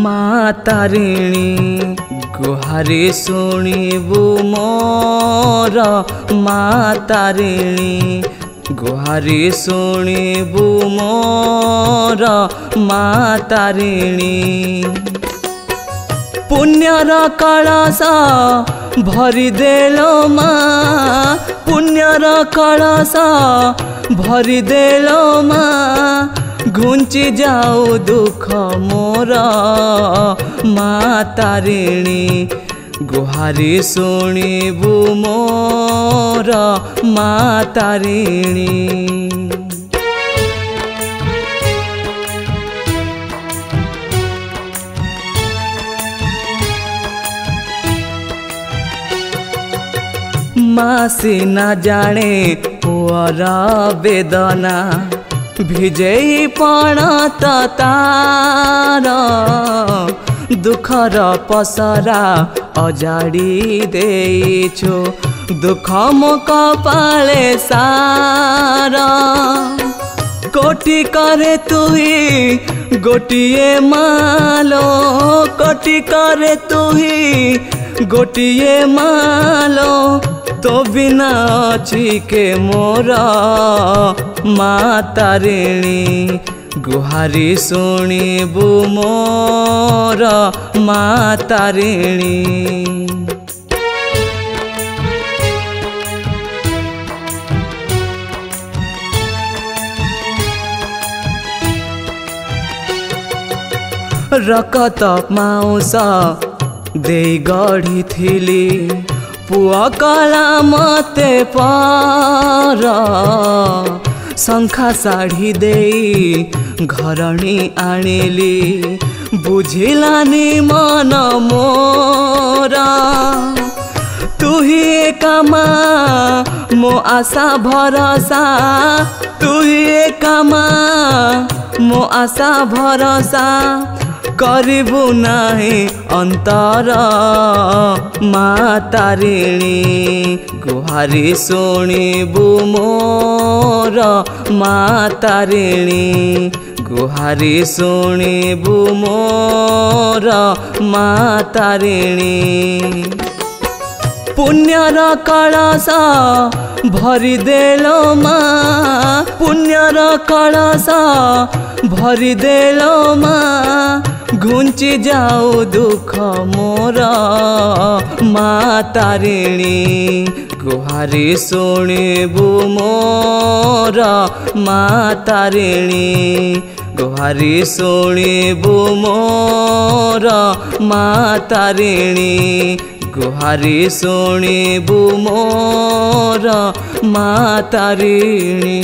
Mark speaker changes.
Speaker 1: माँ तारिणी गुहारी शुणिबु मोर माँ तारिणी गुहारी शुणिबु मोर माँ तारिणी पुण्यर कलश भरी देलो माँ पुण्यर कलश भरी देलो माँ घुंची जाऊ दुख मोर माँ तारिणी गुहारी शुणिबु मोर माँ तारिणी माँ सीना जाने पुअर वेदना भिजई पण तार दुखर पसरा अजाड़ी देइछु दुख मो कपाले सारा कोटि करे तुही गोटिए मालो कोटि करे तुही गोटिए मालो तो बिना अछि के मोर माँ तारिणी गुहारी शुणिबु मोर माँ तारिणी रकत माउस दे गढ़ी थिली पुआ कला मते पार शंखा साड़ी दे घरणी आनिली बुझिलानी मन मोरा तुही एका माँ मो आशा भरसा तुही एका माँ मो आशा भरसा करिबु नाही अंतर माँ तारिणी गुहारी शुणिबु मोर माँ तारिणी गुहारी शुणिबु मोर माँ तारिणी पुण्यर कलश भरी देलो माँ पुण्यर कलश भरी देलो माँ घुंची जाऊ दुख मोर माँ तारिणी गुहारी शुणिबु मोर माँ तारिणी गुहारी शुणिबु मोर माँ तारिणी गुहारी शुणिबु मोर माँ तारिणी।